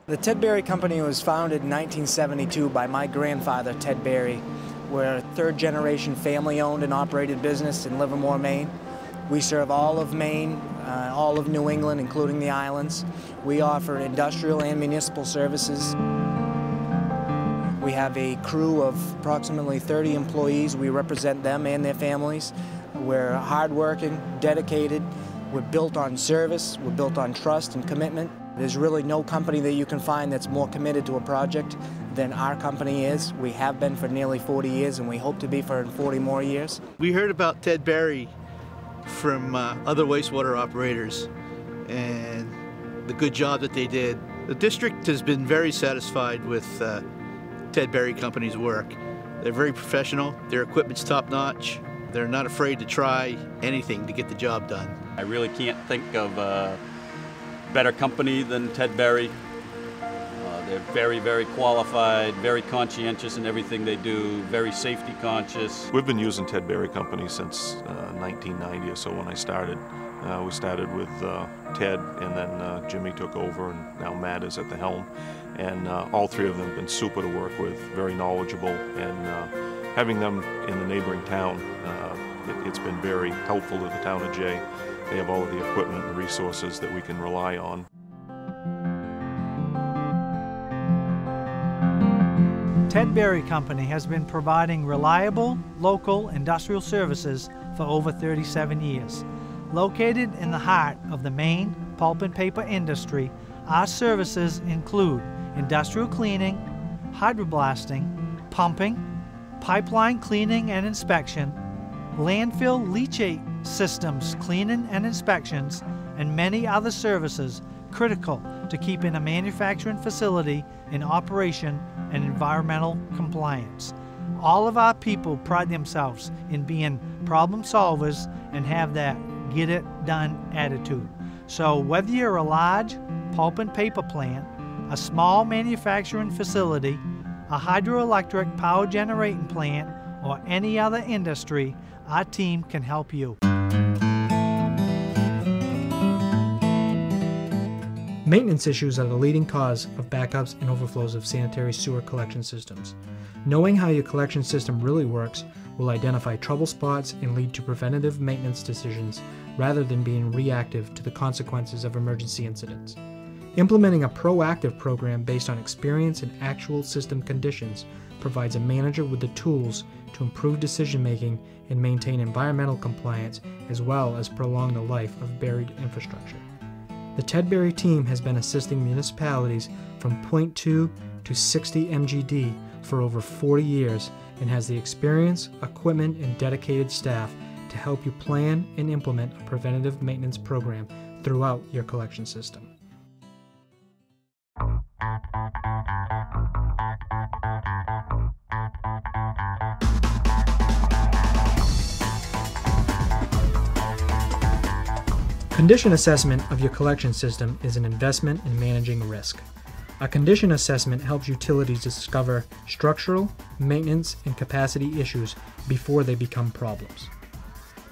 The Ted Berry Company was founded in 1972 by my grandfather, Ted Berry. We're a third-generation family-owned and operated business in Livermore, Maine. We serve all of Maine, all of New England, including the islands. We offer industrial and municipal services. We have a crew of approximately 30 employees. We represent them and their families. We're hardworking, dedicated. We're built on service. We're built on trust and commitment. There's really no company that you can find that's more committed to a project than our company is. We have been for nearly 40 years, and we hope to be for 40 more years. We heard about Ted Berry from other wastewater operators and the good job that they did. The district has been very satisfied with Ted Berry Company's work. They're very professional, their equipment's top-notch, they're not afraid to try anything to get the job done. I really can't think of a better company than Ted Berry. They're very, very qualified, very conscientious in everything they do, very safety conscious. We've been using Ted Berry Company since 1990 or so when I started. We started with Ted, and then Jimmy took over, and now Matt is at the helm. And all three of them have been super to work with, very knowledgeable, and having them in the neighboring town, it's been very helpful to the town of Jay. They have all of the equipment and resources that we can rely on. Ted Berry Company has been providing reliable, local industrial services for over 37 years. Located in the heart of the Maine pulp and paper industry, our services include industrial cleaning, hydroblasting, pumping, pipeline cleaning and inspection, landfill leachate systems cleaning and inspections, and many other services critical to keeping a manufacturing facility in operation and environmental compliance. All of our people pride themselves in being problem solvers and have that get it done attitude. So whether you're a large pulp and paper plant, a small manufacturing facility, a hydroelectric power generating plant, or any other industry, our team can help you. Maintenance issues are the leading cause of backups and overflows of sanitary sewer collection systems. Knowing how your collection system really works will identify trouble spots and lead to preventative maintenance decisions rather than being reactive to the consequences of emergency incidents. Implementing a proactive program based on experience and actual system conditions provides a manager with the tools to improve decision-making and maintain environmental compliance, as well as prolong the life of buried infrastructure. The Ted Berry team has been assisting municipalities from 0.2 to 60 MGD for over 40 years and has the experience, equipment, and dedicated staff to help you plan and implement a preventative maintenance program throughout your collection system. Condition assessment of your collection system is an investment in managing risk. A condition assessment helps utilities discover structural, maintenance, and capacity issues before they become problems.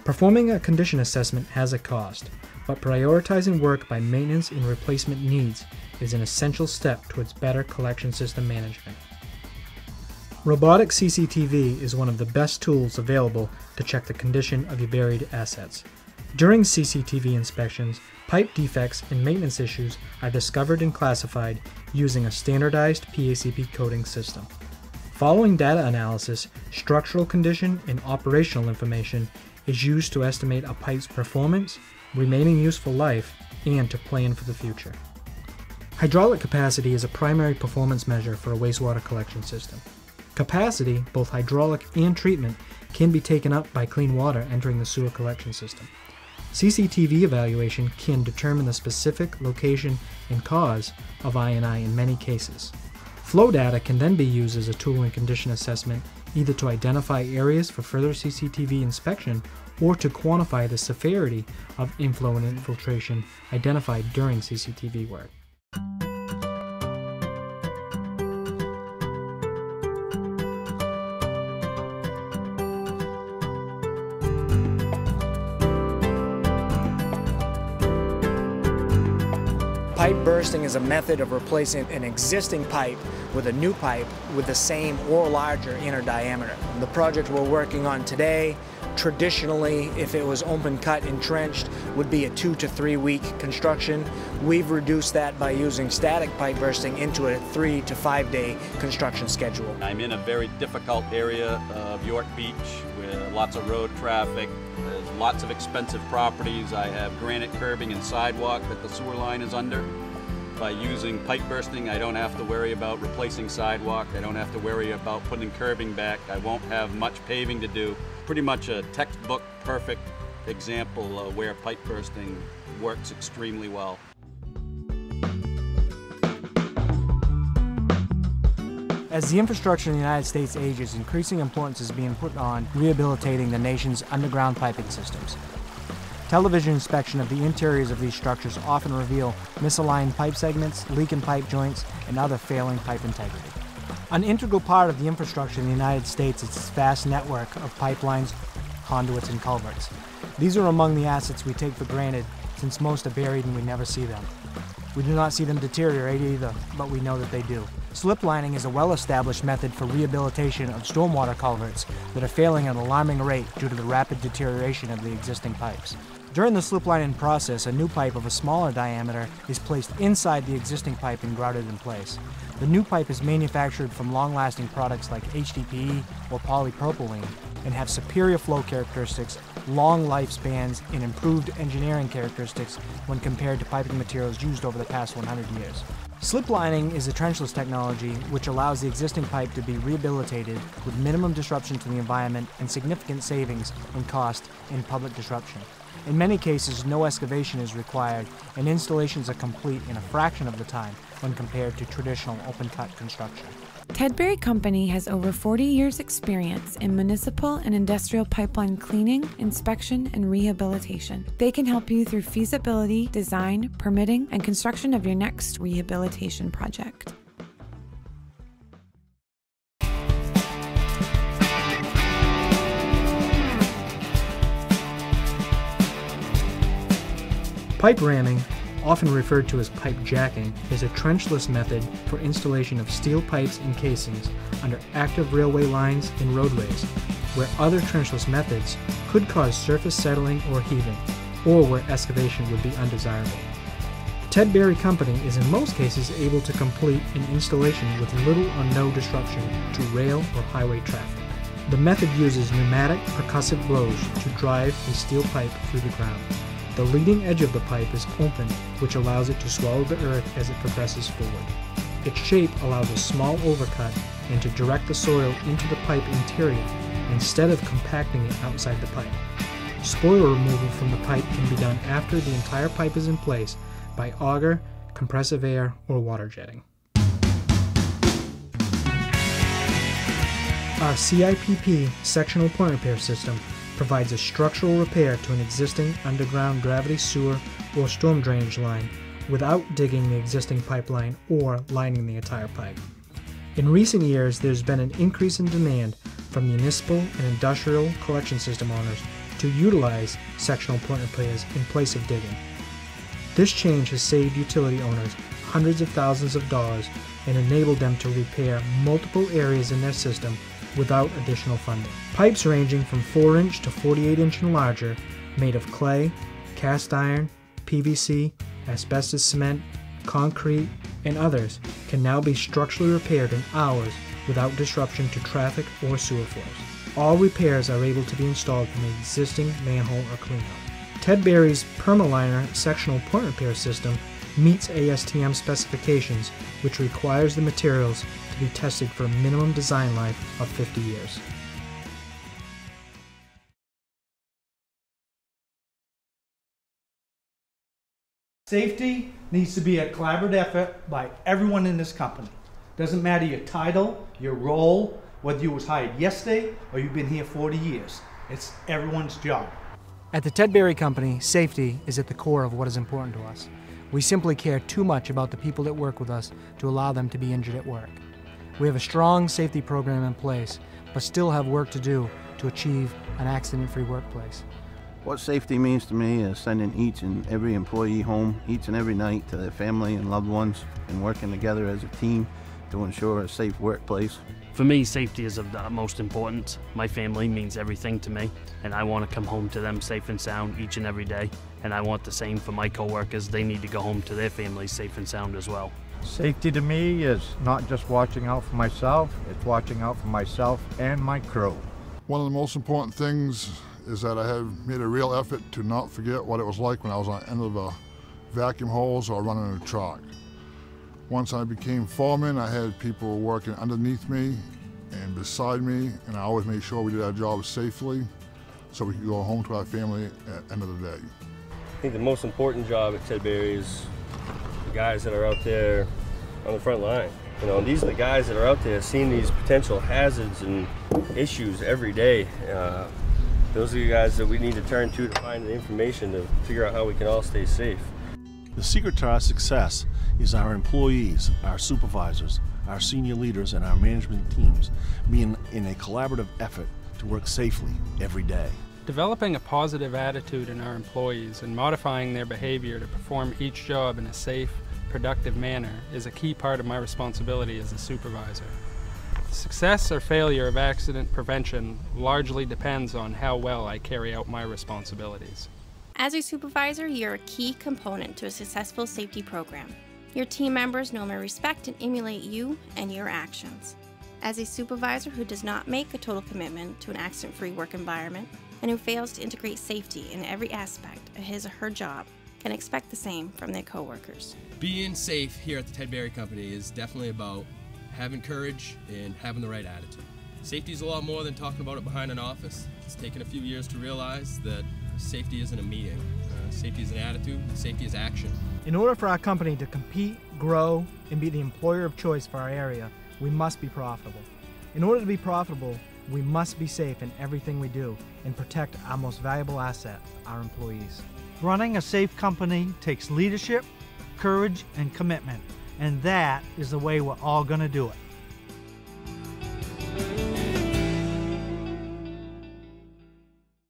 Performing a condition assessment has a cost, but prioritizing work by maintenance and replacement needs is an essential step towards better collection system management. Robotic CCTV is one of the best tools available to check the condition of your buried assets. During CCTV inspections, pipe defects and maintenance issues are discovered and classified using a standardized PACP coding system. Following data analysis, structural condition and operational information is used to estimate a pipe's performance, remaining useful life, and to plan for the future. Hydraulic capacity is a primary performance measure for a wastewater collection system. Capacity, both hydraulic and treatment, can be taken up by clean water entering the sewer collection system. CCTV evaluation can determine the specific location and cause of I&I in many cases. Flow data can then be used as a tool in condition assessment, either to identify areas for further CCTV inspection or to quantify the severity of inflow and infiltration identified during CCTV work. Pipe bursting is a method of replacing an existing pipe with a new pipe with the same or larger inner diameter. The project we're working on today, traditionally, if it was open cut entrenched, would be a 2 to 3 week construction. We've reduced that by using static pipe bursting into a 3 to 5 day construction schedule. I'm in a very difficult area of York Beach with lots of road traffic. There's lots of expensive properties. I have granite curbing and sidewalk that the sewer line is under. By using pipe bursting, I don't have to worry about replacing sidewalk. I don't have to worry about putting curbing back. I won't have much paving to do. Pretty much a textbook perfect example of where pipe bursting works extremely well. As the infrastructure in the United States ages, increasing importance is being put on rehabilitating the nation's underground piping systems. Television inspection of the interiors of these structures often reveal misaligned pipe segments, leaking pipe joints, and other failing pipe integrity. An integral part of the infrastructure in the United States is its vast network of pipelines, conduits, and culverts. These are among the assets we take for granted, since most are buried and we never see them. We do not see them deteriorate either, but we know that they do. Slip lining is a well-established method for rehabilitation of stormwater culverts that are failing at an alarming rate due to the rapid deterioration of the existing pipes. During the slip lining process, a new pipe of a smaller diameter is placed inside the existing pipe and grouted in place. The new pipe is manufactured from long-lasting products like HDPE or polypropylene and have superior flow characteristics, long lifespans, and improved engineering characteristics when compared to piping materials used over the past 100 years. Slip lining is a trenchless technology which allows the existing pipe to be rehabilitated with minimum disruption to the environment and significant savings in cost and public disruption. In many cases, no excavation is required, and installations are complete in a fraction of the time when compared to traditional open-cut construction. Tedbury Company has over 40 years' experience in municipal and industrial pipeline cleaning, inspection, and rehabilitation. They can help you through feasibility, design, permitting, and construction of your next rehabilitation project. Pipe ramming, often referred to as pipe jacking, is a trenchless method for installation of steel pipes and casings under active railway lines and roadways, where other trenchless methods could cause surface settling or heaving, or where excavation would be undesirable. The Tedbury Company is in most cases able to complete an installation with little or no disruption to rail or highway traffic. The method uses pneumatic percussive blows to drive a steel pipe through the ground. The leading edge of the pipe is open, which allows it to swallow the earth as it progresses forward. Its shape allows a small overcut and to direct the soil into the pipe interior instead of compacting it outside the pipe. Spoil removal from the pipe can be done after the entire pipe is in place by auger, compressive air, or water jetting. Our CIPP sectional point repair system provides a structural repair to an existing underground gravity sewer or storm drainage line without digging the existing pipeline or lining the entire pipe. In recent years, there's been an increase in demand from municipal and industrial collection system owners to utilize sectional point repairs in place of digging. This change has saved utility owners hundreds of thousands of dollars and enabled them to repair multiple areas in their system without additional funding. Pipes ranging from 4-inch to 48-inch and larger, made of clay, cast iron, PVC, asbestos cement, concrete, and others, can now be structurally repaired in hours without disruption to traffic or sewer flows. All repairs are able to be installed from the existing manhole or cleanout. Tedbury's Permaliner sectional point repair system meets ASTM specifications, which requires the materials to be tested for a minimum design life of 50 years. Safety needs to be a collaborative effort by everyone in this company. Doesn't matter your title, your role, whether you was hired yesterday or you've been here 40 years. It's everyone's job. At the Tedbury Company, safety is at the core of what is important to us. We simply care too much about the people that work with us to allow them to be injured at work. We have a strong safety program in place, but still have work to do to achieve an accident-free workplace. What safety means to me is sending each and every employee home each and every night to their family and loved ones and working together as a team to ensure a safe workplace. For me, safety is of the utmost importance. My family means everything to me, and I want to come home to them safe and sound each and every day. And I want the same for my coworkers. They need to go home to their families safe and sound as well. Safety to me is not just watching out for myself, it's watching out for myself and my crew. One of the most important things is that I have made a real effort to not forget what it was like when I was on the end of a vacuum hose or running a truck. Once I became foreman, I had people working underneath me and beside me, and I always made sure we did our job safely so we could go home to our family at the end of the day. I think the most important job at Ted Berry is the guys that are out there on the front line. You know, these are the guys that are out there seeing these potential hazards and issues every day. Those are the guys that we need to turn to find the information to figure out how we can all stay safe. The secret to our success is our employees, our supervisors, our senior leaders, and our management teams being in a collaborative effort to work safely every day. Developing a positive attitude in our employees and modifying their behavior to perform each job in a safe, productive manner is a key part of my responsibility as a supervisor. Success or failure of accident prevention largely depends on how well I carry out my responsibilities. As a supervisor, you're a key component to a successful safety program. Your team members know and respect and emulate you and your actions. As a supervisor who does not make a total commitment to an accident-free work environment and who fails to integrate safety in every aspect of his or her job can expect the same from their coworkers. Being safe here at the Ted Berry Company is definitely about having courage and having the right attitude. Safety is a lot more than talking about it behind an office. It's taken a few years to realize that safety isn't a meeting. Safety is an attitude, safety is action. In order for our company to compete, grow, and be the employer of choice for our area, we must be profitable. In order to be profitable, we must be safe in everything we do and protect our most valuable asset, our employees. Running a safe company takes leadership, courage, and commitment, and that is the way we're all going to do it.